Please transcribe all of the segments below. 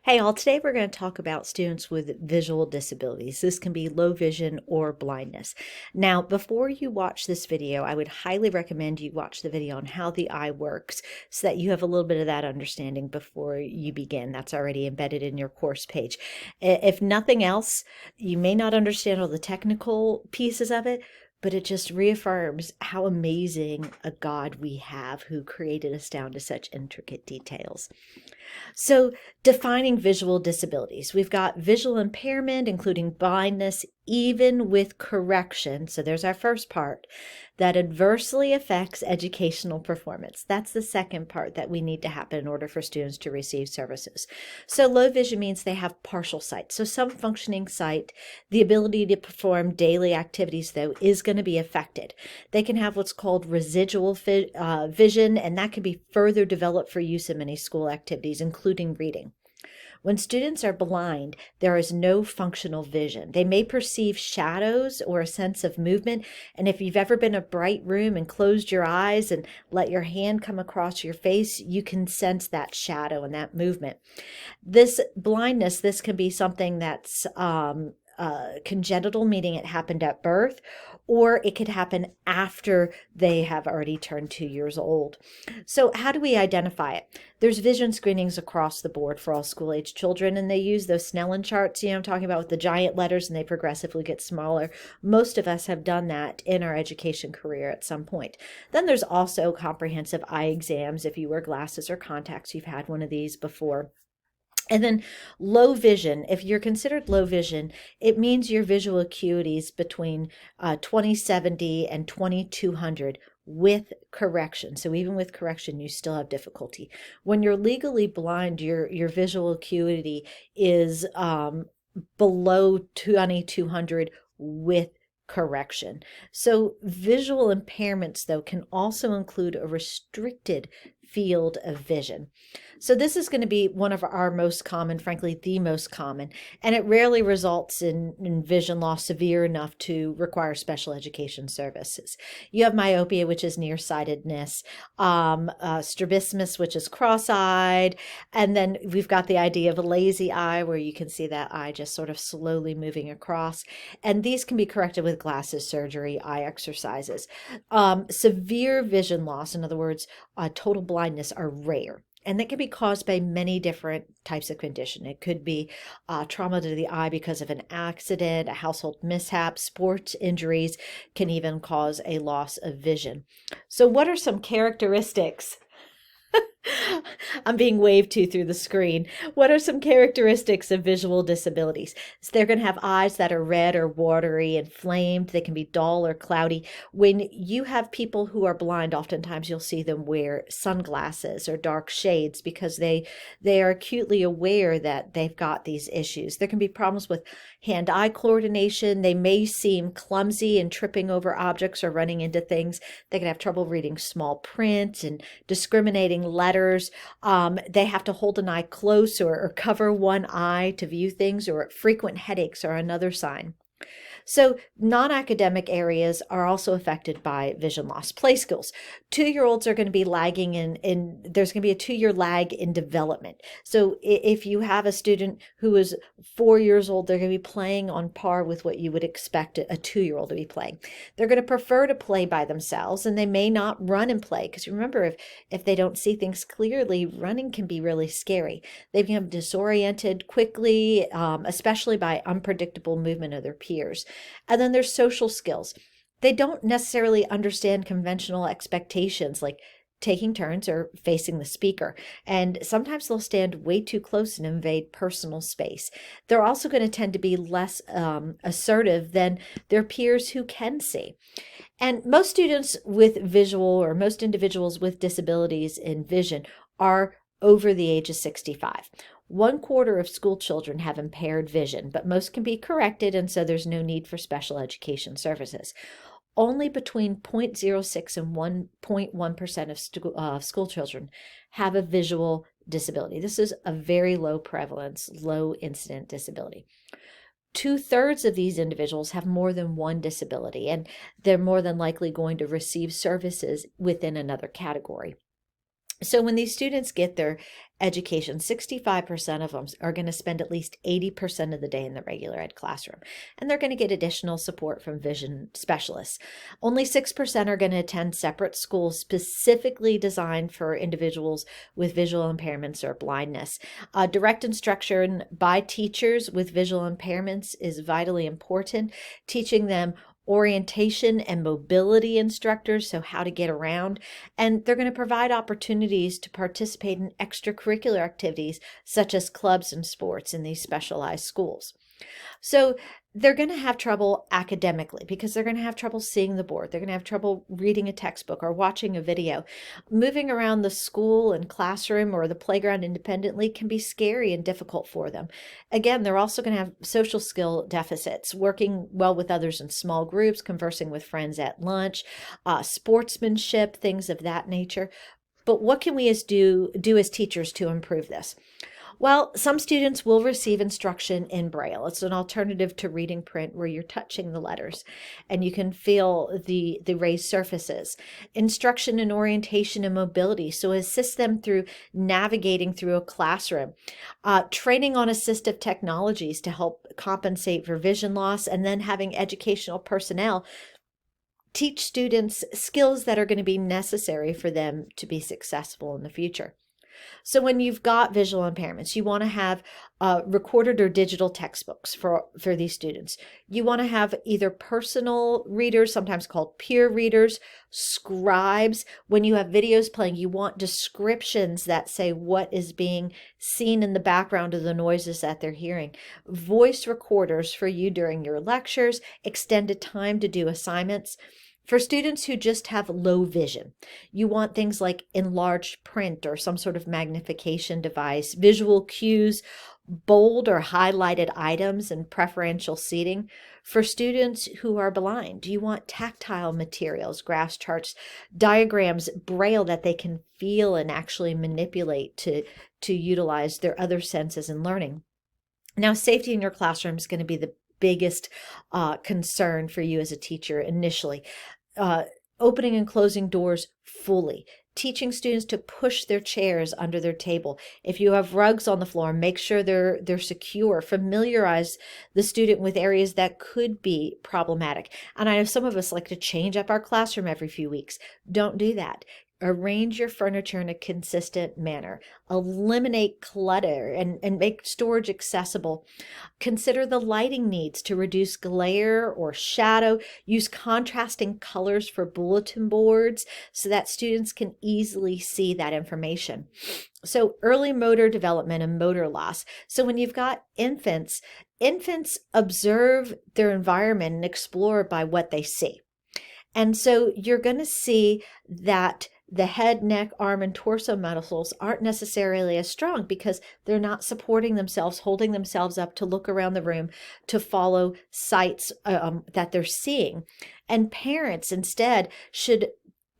Hey all, today we're going to talk about students with visual disabilities. This can be low vision or blindness. Now, before you watch this video, I would highly recommend you watch the video on how the eye works so that you have a little bit of that understanding before you begin. That's already embedded in your course page. If nothing else, you may not understand all the technical pieces of it, but it just reaffirms how amazing a God we have who created us down to such intricate details. So, defining visual disabilities, we've got visual impairment, including blindness, even with correction. So, there's our first part that adversely affects educational performance. That's the second part that we need to happen in order for students to receive services. So, low vision means they have partial sight. So, some functioning sight, the ability to perform daily activities, though, is going to be affected. They can have what's called residual vision, and that can be further developed for use in many school activities, including reading. When students are blind, there is no functional vision. They may perceive shadows or a sense of movement. And if you've ever been in a bright room and closed your eyes and let your hand come across your face, you can sense that shadow and that movement. This blindness, this can be something that's congenital, meaning it happened at birth, or it could happen after they have already turned 2 years old. So how do we identify it? There's vision screenings across the board for all school-age children, and they use those Snellen charts, I'm talking about with the giant letters, and they progressively get smaller. Most of us have done that in our education career at some point. Then there's also comprehensive eye exams. If you wear glasses or contacts, you've had one of these before. And then low vision, if you're considered low vision, it means your visual acuity is between 20/70 and 2200 with correction. So even with correction, you still have difficulty. When you're legally blind, your visual acuity is below 2200 with correction. So visual impairments, though, can also include a restricted field of vision. So this is going to be one of our most common, frankly, the most common, and it rarely results in vision loss severe enough to require special education services. You have myopia, which is nearsightedness, strabismus, which is cross-eyed, and then we've got the idea of a lazy eye, where you can see that eye just sort of slowly moving across, and these can be corrected with glasses surgery, eye exercises. Severe vision loss, in other words, total blindness, are rare. And that can be caused by many different types of condition. It could be trauma to the eye because of an accident, a household mishap, sports injuries can even cause a loss of vision. So what are some characteristics? I'm being waved to through the screen. What are some characteristics of visual disabilities? So they're going to have eyes that are red or watery, inflamed. They can be dull or cloudy. When you have people who are blind, oftentimes you'll see them wear sunglasses or dark shades because they are acutely aware that they've got these issues. There can be problems with hand-eye coordination. They may seem clumsy and tripping over objects or running into things. They can have trouble reading small print and discriminating letters. They have to hold an eye close or cover one eye to view things, or frequent headaches are another sign. So non-academic areas are also affected by vision loss. Play skills. 2-year-olds are going to be lagging in there's going to be a 2-year lag in development. So if you have a student who is 4 years old, they're going to be playing on par with what you would expect a 2-year-old to be playing. They're going to prefer to play by themselves, and they may not run and play, because remember, if they don't see things clearly, running can be really scary. They become disoriented quickly, especially by unpredictable movement of their peers. And then there's social skills. They don't necessarily understand conventional expectations like taking turns or facing the speaker. And sometimes they'll stand way too close and invade personal space. They're also going to tend to be less assertive than their peers who can see. And most students with visual, or most individuals with disabilities in vision, are over the age of 65. 1/4 of school children have impaired vision, but most can be corrected, and so there's no need for special education services. Only between 0.06 and 1.1% of school children have a visual disability. This is a very low prevalence, low incident disability. 2/3 of these individuals have more than one disability, and they're more than likely going to receive services within another category. So when these students get their education, 65% of them are going to spend at least 80% of the day in the regular ed classroom, and they're going to get additional support from vision specialists. Only 6% are going to attend separate schools specifically designed for individuals with visual impairments or blindness. Direct instruction by teachers with visual impairments is vitally important, teaching them orientation and mobility instructors, so how to get around, and they're going to provide opportunities to participate in extracurricular activities such as clubs and sports in these specialized schools. So they're going to have trouble academically because they're going to have trouble seeing the board. They're going to have trouble reading a textbook or watching a video. Moving around the school and classroom or the playground independently can be scary and difficult for them. Again, they're also going to have social skill deficits, working well with others in small groups, conversing with friends at lunch, sportsmanship, things of that nature. But what can we do as teachers to improve this? Well, some students will receive instruction in Braille. It's an alternative to reading print where you're touching the letters and you can feel the raised surfaces. Instruction in orientation and mobility, so assist them through navigating through a classroom. Training on assistive technologies to help compensate for vision loss, and then having educational personnel teach students skills that are going to be necessary for them to be successful in the future. So when you've got visual impairments, you want to have recorded or digital textbooks for these students. You want to have either personal readers, sometimes called peer readers, scribes. When you have videos playing, you want descriptions that say what is being seen in the background of the noises that they're hearing. Voice recorders for you during your lectures, extended time to do assignments. For students who just have low vision, you want things like enlarged print or some sort of magnification device, visual cues, bold or highlighted items, and preferential seating. For students who are blind, you want tactile materials, graphs, charts, diagrams, Braille that they can feel and actually manipulate to utilize their other senses in learning. Now, safety in your classroom is going to be the biggest concern for you as a teacher initially. Opening and closing doors fully. Teaching students to push their chairs under their table. If you have rugs on the floor, make sure they're secure. Familiarize the student with areas that could be problematic. And I know some of us like to change up our classroom every few weeks. Don't do that. Arrange your furniture in a consistent manner. Eliminate clutter and make storage accessible. Consider the lighting needs to reduce glare or shadow. Use contrasting colors for bulletin boards so that students can easily see that information. So early motor development and motor loss. So when you've got infants observe their environment and explore by what they see. And so you're going to see that the head, neck, arm, and torso muscles aren't necessarily as strong because they're not supporting themselves, holding themselves up to look around the room, to follow sights that they're seeing. And parents instead should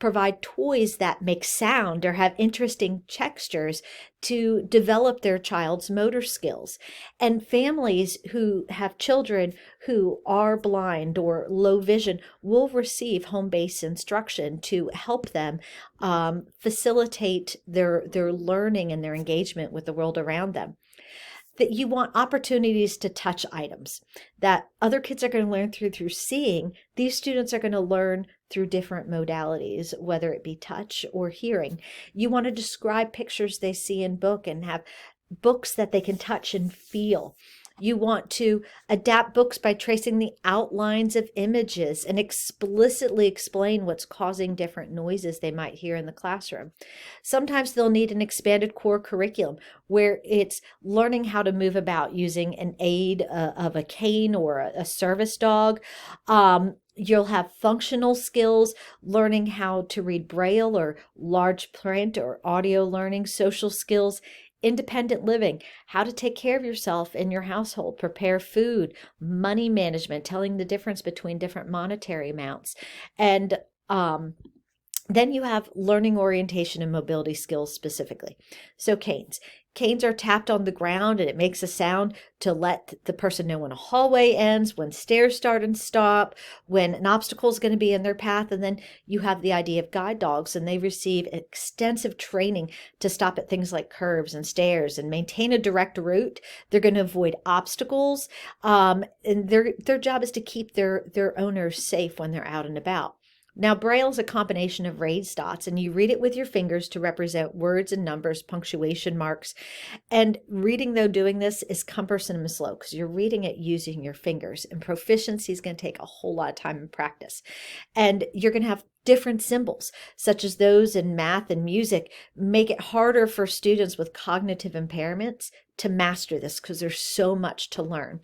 provide toys that make sound or have interesting textures to develop their child's motor skills. And families who have children who are blind or low vision will receive home-based instruction to help them facilitate their learning and their engagement with the world around them. That you want opportunities to touch items that other kids are going to learn through seeing. These students are going to learn through different modalities, whether it be touch or hearing. You want to describe pictures they see in book and have books that they can touch and feel. You want to adapt books by tracing the outlines of images and explicitly explain what's causing different noises they might hear in the classroom. Sometimes they'll need an expanded core curriculum where it's learning how to move about using an aid of a cane or a service dog. You'll have functional skills, learning how to read Braille or large print or audio learning, social skills, independent living, how to take care of yourself in your household, prepare food, money management, telling the difference between different monetary amounts, and Then you have learning orientation and mobility skills specifically. So canes. Canes are tapped on the ground and it makes a sound to let the person know when a hallway ends, when stairs start and stop, when an obstacle is going to be in their path. And then you have the idea of guide dogs, and they receive extensive training to stop at things like curves and stairs and maintain a direct route. They're going to avoid obstacles, and their job is to keep their owners safe when they're out and about. Now, Braille is a combination of raised dots, and you read it with your fingers to represent words and numbers, punctuation marks. And reading, though, doing this is cumbersome and slow because you're reading it using your fingers, and proficiency is going to take a whole lot of time and practice. And you're going to have different symbols, such as those in math and music, make it harder for students with cognitive impairments to master this because there's so much to learn.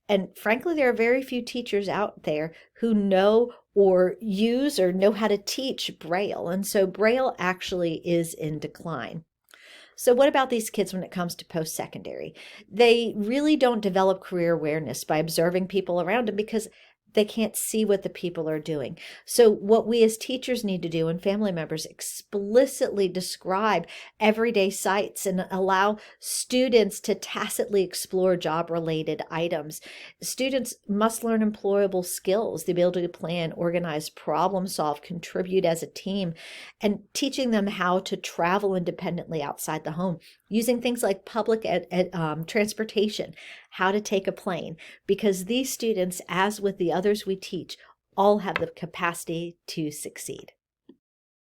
And frankly, there are very few teachers out there who know or use or know how to teach Braille. And so Braille actually is in decline. So what about these kids when it comes to post-secondary? They really don't develop career awareness by observing people around them because they can't see what the people are doing. So what we as teachers need to do, and family members, explicitly describe everyday sites and allow students to tacitly explore job-related items. Students must learn employable skills, the ability to plan, organize, problem solve, contribute as a team, and teaching them how to travel independently outside the home, using things like public transportation, how to take a plane, because these students, as with the others we teach, all have the capacity to succeed.